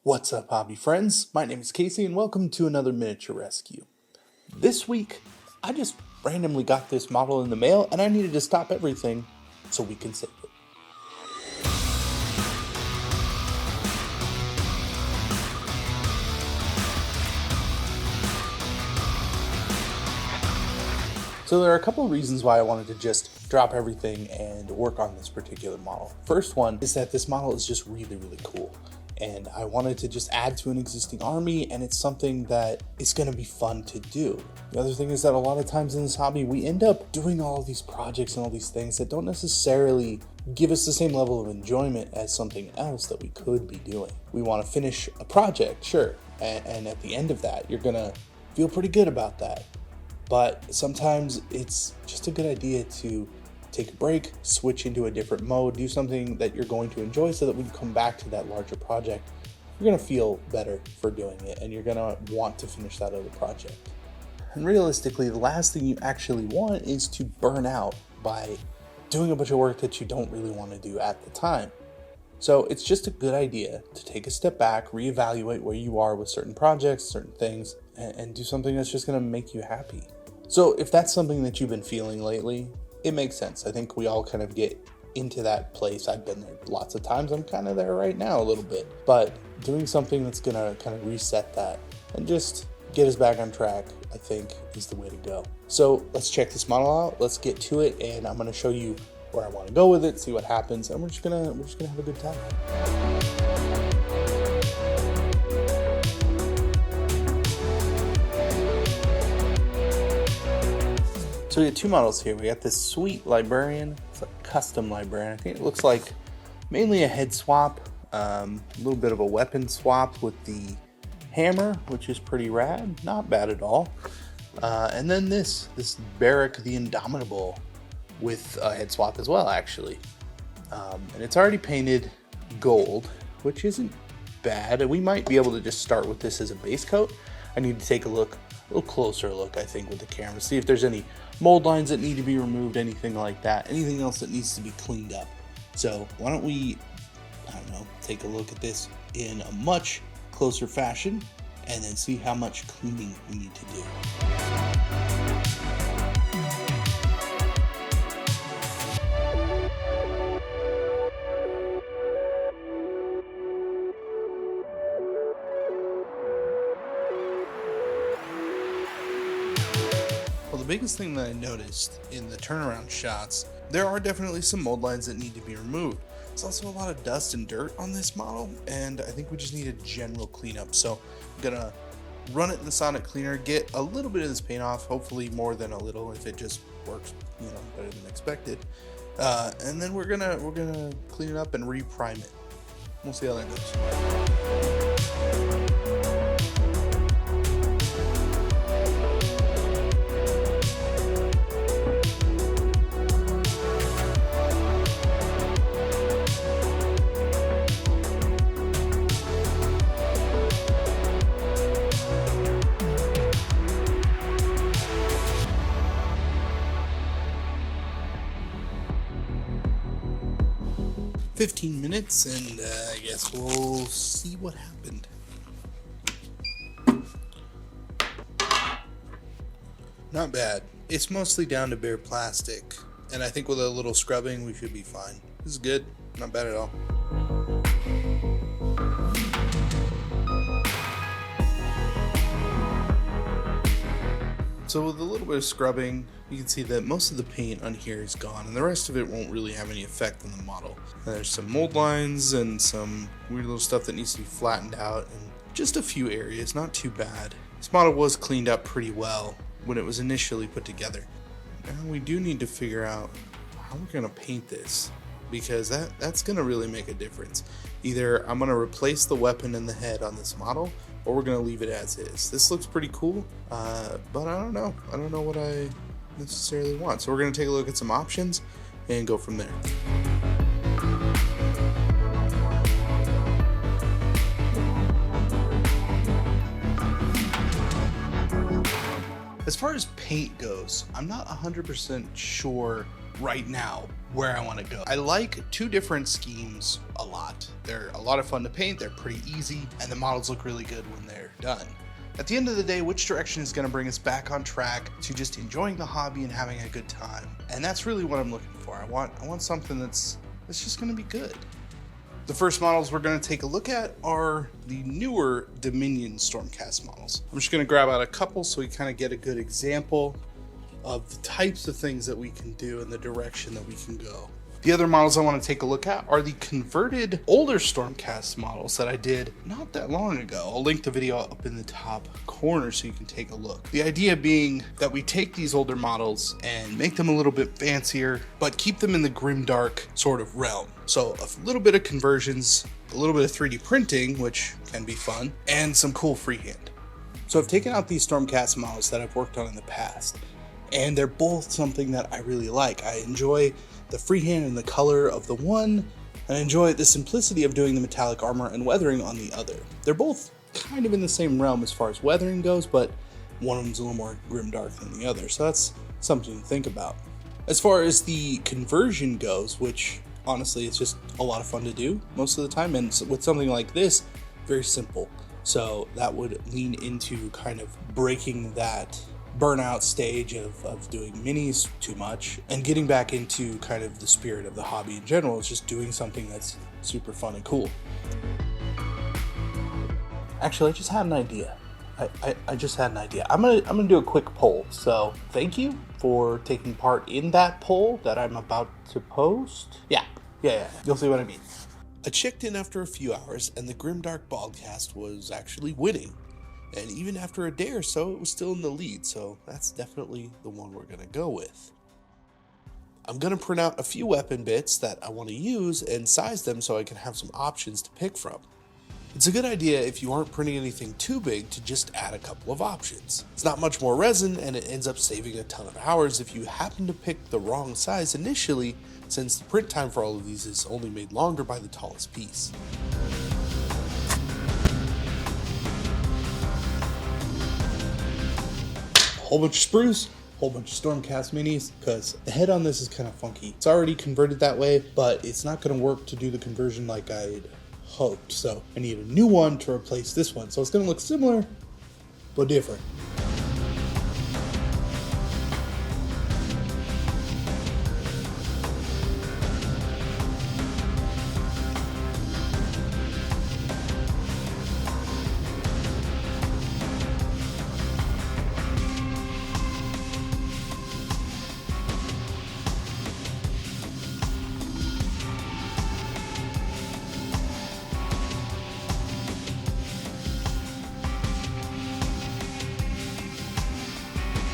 What's up, hobby friends? My name is Casey and welcome to another miniature rescue. This week, I just randomly got this model in the mail and I needed to stop everything so we can save it. So there are a couple of reasons why I wanted to just drop everything and work on this particular model. First one is that this model is just really cool. And I wanted to just add to an existing army, and it's something that is going to be fun to do. The other thing is that a lot of times in this hobby, we end up doing all of these projects and all these things that don't necessarily give us the same level of enjoyment as something else that we could be doing. We want to finish a project, sure, and at the end of that, you're going to feel pretty good about that. But sometimes it's just a good idea to take a break, switch into a different mode, do something that you're going to enjoy so that when you come back to that larger project, you're going to feel better for doing it and you're going to want to finish that other project. And realistically, the last thing you actually want is to burn out by doing a bunch of work that you don't really want to do at the time. So it's just a good idea to take a step back, reevaluate where you are with certain projects, certain things, and do something that's just going to make you happy. So if that's something that you've been feeling lately, it makes sense. I think we all kind of get into that place. I've been there lots of times. I'm kind of there right now a little bit. But doing something that's going to kind of reset that and just get us back on track, I think, is the way to go. So let's check this model out. Let's get to it, and I'm going to show you where I want to go with it, see what happens, and we're just gonna have a good time. So we got two models here. We got this sweet librarian. It's a custom librarian. I think it looks like mainly a head swap, a little bit of a weapon swap with the hammer, which is pretty rad. Not bad at all. And then this Barrack the Indomitable with a head swap as well, actually. And it's already painted gold, which isn't bad. And we might be able to just start with this as a base coat. I need to take a little closer look, I think, with the camera. See if there's any mold lines that need to be removed, anything like that, anything else that needs to be cleaned up. So why don't we, take a look at this in a much closer fashion and then see how much cleaning we need to do. The biggest thing that I noticed in the turnaround shots, there are definitely some mold lines that need to be removed. There's also a lot of dust and dirt on this model, and I think we just need a general cleanup. So I'm gonna run it in the sonic cleaner, get a little bit of this paint off, hopefully more than a little if it just works, better than expected. And then we're gonna clean it up and re-prime it. We'll see how that goes. 15 minutes, and I guess we'll see what happened. Not bad. It's mostly down to bare plastic, and I think with a little scrubbing we should be fine. This is good. Not bad at all. So with a little bit of scrubbing, you can see that most of the paint on here is gone, and the rest of it won't really have any effect on the model. There's some mold lines and some weird little stuff that needs to be flattened out, and just a few areas, not too bad. This model was cleaned up pretty well when it was initially put together. Now we do need to figure out how we're going to paint this, because that's going to really make a difference. Either I'm going to replace the weapon and the head on this model, or we're going to leave it as is. This looks pretty cool, but I don't know. I don't know what I necessarily want. So we're going to take a look at some options and go from there. As far as paint goes, I'm not 100% sure right now where I want to go. I like 2 different schemes a lot. They're a lot of fun to paint, they're pretty easy, and the models look really good when they're done. At the end of the day, which direction is going to bring us back on track to just enjoying the hobby and having a good time? And that's really what I'm looking for. I want something that's just going to be good. The first models we're going to take a look at are the newer Dominion Stormcast models. I'm just going to grab out a couple so we kind of get a good example of the types of things that we can do and the direction that we can go. The other models I want to take a look at are the converted older Stormcast models that I did not that long ago. I'll link the video up in the top corner so you can take a look. The idea being that we take these older models and make them a little bit fancier, but keep them in the Grimdark sort of realm. So a little bit of conversions, a little bit of 3D printing, which can be fun, and some cool freehand. So I've taken out these Stormcast models that I've worked on in the past, and they're both something that I really like. I enjoy the freehand and the color of the one, and I enjoy the simplicity of doing the metallic armor and weathering on the other. They're both kind of in the same realm as far as weathering goes, but one of them's a little more grimdark than the other, so that's something to think about. As far as the conversion goes, which honestly it's just a lot of fun to do most of the time, and with something like this, very simple. So that would lean into kind of breaking that burnout stage of doing minis too much and getting back into kind of the spirit of the hobby in general. It's just doing something that's super fun and cool. Actually, I just had an idea. I just had an idea. I'm gonna do a quick poll. So thank you for taking part in that poll that I'm about to post. Yeah. You'll see what I mean. I checked in after a few hours and the Grimdark Baldcast was actually winning. And even after a day or so, it was still in the lead, so that's definitely the one we're gonna go with. I'm gonna print out a few weapon bits that I want to use and size them so I can have some options to pick from. It's a good idea if you aren't printing anything too big to just add a couple of options. It's not much more resin and it ends up saving a ton of hours if you happen to pick the wrong size initially, since the print time for all of these is only made longer by the tallest piece. Whole bunch of sprues, whole bunch of Stormcast minis, because the head on this is kind of funky. It's already converted that way, but it's not going to work to do the conversion like I'd hoped. So I need a new one to replace this one. So it's going to look similar, but different.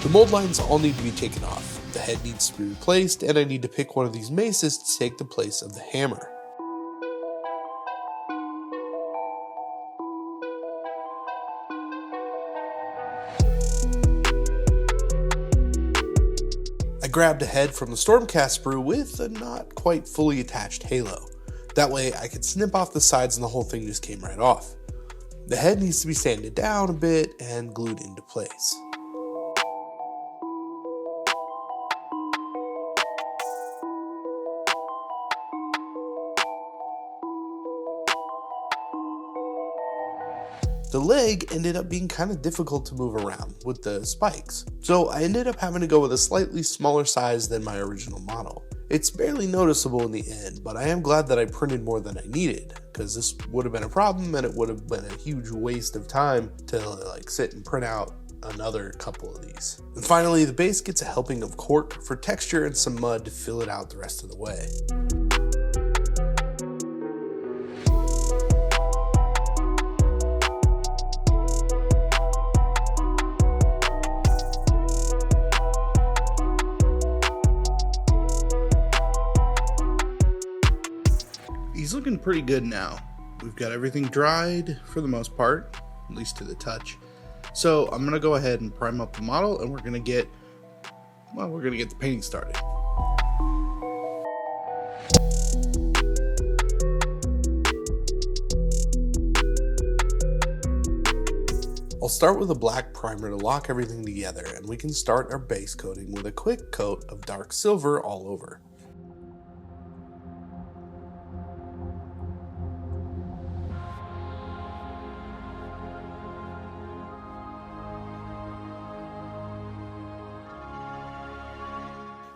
The mold lines all need to be taken off, the head needs to be replaced, and I need to pick one of these maces to take the place of the hammer. I grabbed a head from the Stormcast sprue with a not quite fully attached halo. That way I could snip off the sides and the whole thing just came right off. The head needs to be sanded down a bit and glued into place. The leg ended up being kind of difficult to move around with the spikes, so I ended up having to go with a slightly smaller size than my original model. It's barely noticeable in the end, but I am glad that I printed more than I needed, because this would have been a problem and it would have been a huge waste of time to sit and print out another couple of these. And finally, the base gets a helping of cork for texture and some mud to fill it out the rest of the way. He's looking pretty good now. We've got everything dried for the most part, at least to the touch. So I'm gonna go ahead and prime up the model and we're gonna get the painting started. I'll I'll start with a black primer to lock everything together, and we can start our base coating with a quick coat of dark silver all over.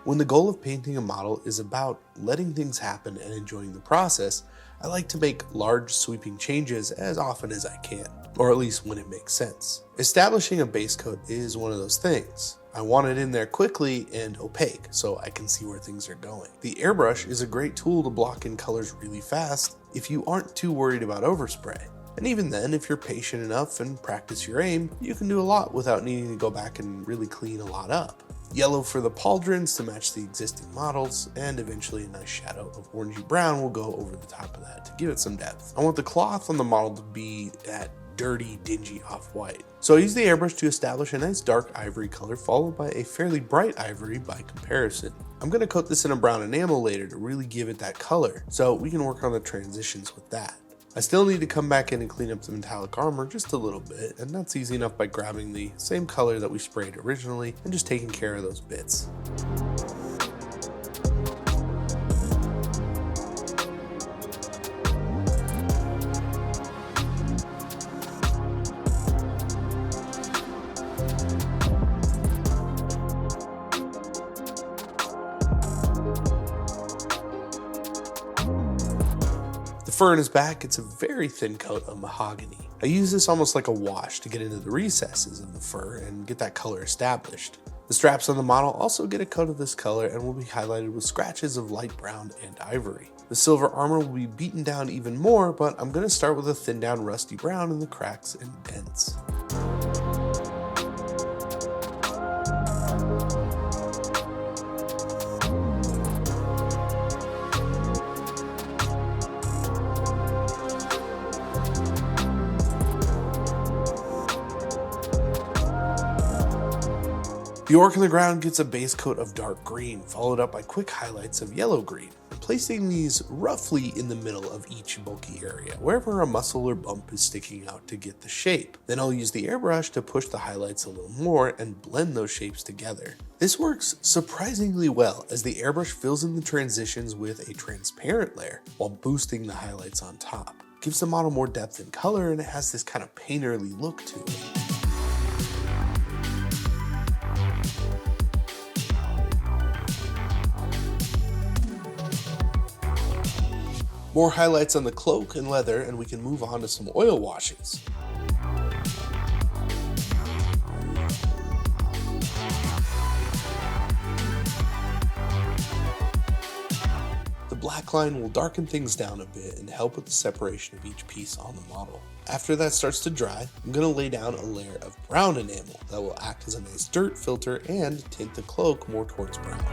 When the goal of painting a model is about letting things happen and enjoying the process, I like to make large sweeping changes as often as I can, or at least when it makes sense. Establishing a base coat is one of those things. I want it in there quickly and opaque so I can see where things are going. The airbrush is a great tool to block in colors really fast if you aren't too worried about overspray. And even then, if you're patient enough and practice your aim, you can do a lot without needing to go back and really clean a lot up. Yellow for the pauldrons to match the existing models, and eventually a nice shadow of orangey brown will go over the top of that to give it some depth. I want the cloth on the model to be that dirty, dingy off-white. So I use the airbrush to establish a nice dark ivory color followed by a fairly bright ivory by comparison. I'm going to coat this in a brown enamel later to really give it that color, so we can work on the transitions with that. I still need to come back in and clean up the metallic armor just a little bit, and that's easy enough by grabbing the same color that we sprayed originally and just taking care of those bits. The fur in his back gets a very thin coat of mahogany. I use this almost like a wash to get into the recesses of the fur and get that color established. The straps on the model also get a coat of this color and will be highlighted with scratches of light brown and ivory. The silver armor will be beaten down even more, but I'm going to start with a thinned down rusty brown in the cracks and dents. The orc on the ground gets a base coat of dark green, followed up by quick highlights of yellow-green. I'm placing these roughly in the middle of each bulky area, wherever a muscle or bump is sticking out to get the shape. Then I'll use the airbrush to push the highlights a little more and blend those shapes together. This works surprisingly well as the airbrush fills in the transitions with a transparent layer while boosting the highlights on top. It gives the model more depth and color, and it has this kind of painterly look to it. More highlights on the cloak and leather, and we can move on to some oil washes. The black line will darken things down a bit and help with the separation of each piece on the model. After that starts to dry, I'm going to lay down a layer of brown enamel that will act as a nice dirt filter and tint the cloak more towards brown.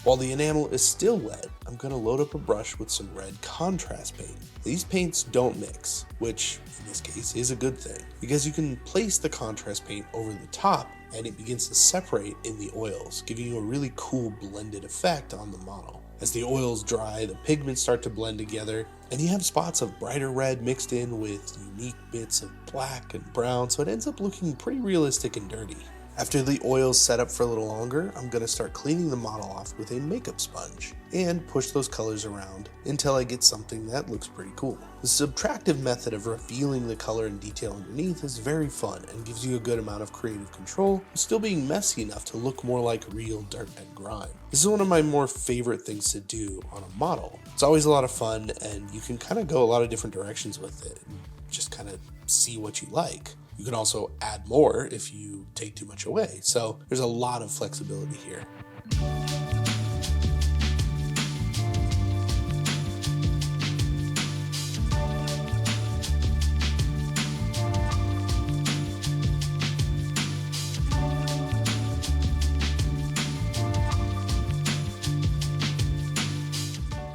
While the enamel is still wet, I'm going to load up a brush with some red contrast paint. These paints don't mix, which in this case is a good thing, because you can place the contrast paint over the top and it begins to separate in the oils, giving you a really cool blended effect on the model. As the oils dry, the pigments start to blend together, and you have spots of brighter red mixed in with unique bits of black and brown, so it ends up looking pretty realistic and dirty. After the oils set up for a little longer, I'm going to start cleaning the model off with a makeup sponge and push those colors around until I get something that looks pretty cool. The subtractive method of revealing the color and detail underneath is very fun and gives you a good amount of creative control, while still being messy enough to look more like real dirt and grime. This is one of my more favorite things to do on a model. It's always a lot of fun, and you can kind of go a lot of different directions with it and just kind of see what you like. You can also add more if you take too much away, so there's a lot of flexibility here.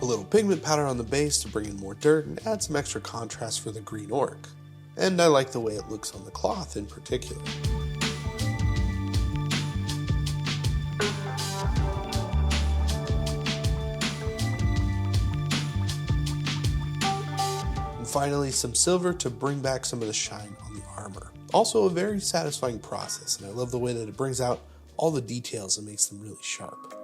A little pigment powder on the base to bring in more dirt and add some extra contrast for the green orc. And I like the way it looks on the cloth in particular. finally some silver to bring back some of the shine on the armor. Also a very satisfying process, and I love the way that it brings out all the details and makes them really sharp.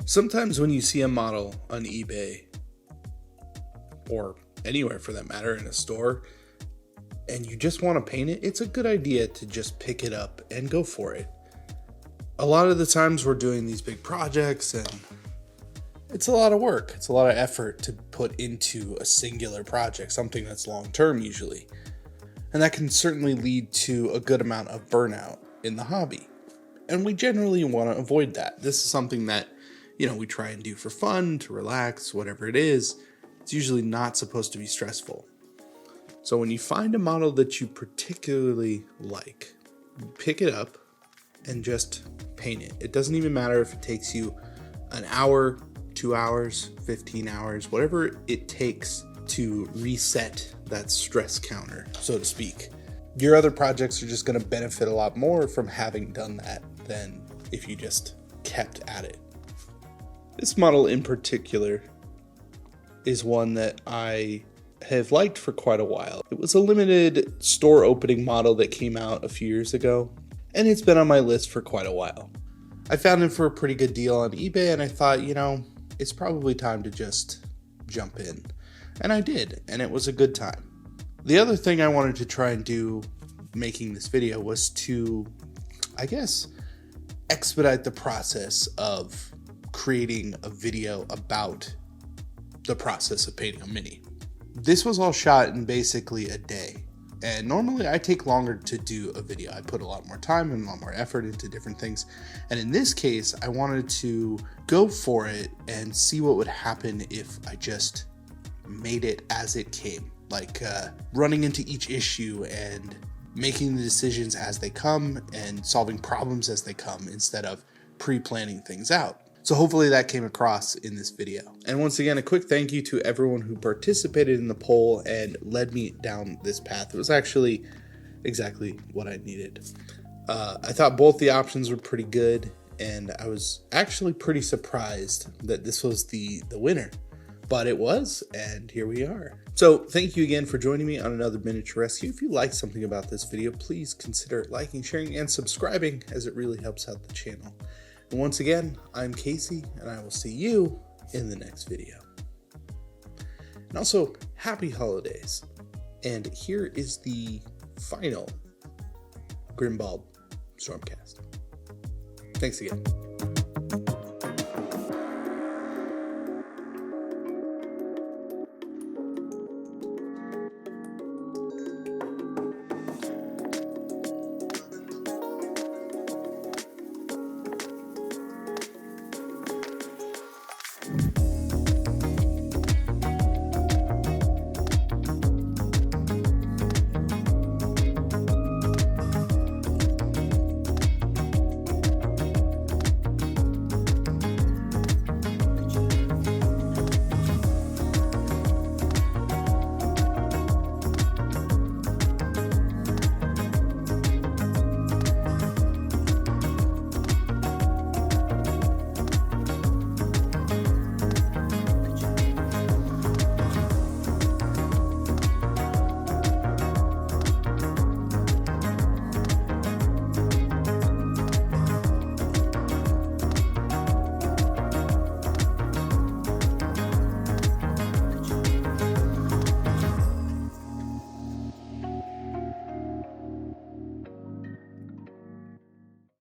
Sometimes when you see a model on eBay, or anywhere for that matter, in a store, and you just want to paint it, it's a good idea to just pick it up and go for it. A lot of the times we're doing these big projects and it's a lot of work. It's a lot of effort to put into a singular project, something that's long-term usually. And that can certainly lead to a good amount of burnout in the hobby. And we generally want to avoid that. This is something that we try and do for fun, to relax, whatever it is. It's usually not supposed to be stressful. So when you find a model that you particularly like, pick it up and just paint it. It doesn't even matter if it takes you an hour, 2 hours, 15 hours, whatever it takes to reset that stress counter, so to speak. Your other projects are just going to benefit a lot more from having done that than if you just kept at it. This model in particular is one that I have liked for quite a while. It was a limited store opening model that came out a few years ago, and it's been on my list for quite a while. I found it for a pretty good deal on eBay, and I thought, it's probably time to just jump in. And I did, and it was a good time. The other thing I wanted to try and do making this video was to, expedite the process of creating a video about the process of painting a mini. This was all shot in basically a day, and normally I take longer to do a video. I put a lot more time and a lot more effort into different things, and in this case I wanted to go for it and see what would happen if I just made it as it came, like running into each issue and making the decisions as they come and solving problems as they come instead of pre-planning things out. So hopefully that came across in this video. And once again, a quick thank you to everyone who participated in the poll and led me down this path. It was actually exactly what I needed. I thought both the options were pretty good, and I was actually pretty surprised that this was the winner. But it was, and here we are. So thank you again for joining me on another miniature rescue. If you like something about this video, please consider liking, sharing, and subscribing, as it really helps out the channel. And once again, I'm Casey, and I will see you in the next video. And also, happy holidays. And here is the final Grimdark Stormcast. Thanks again.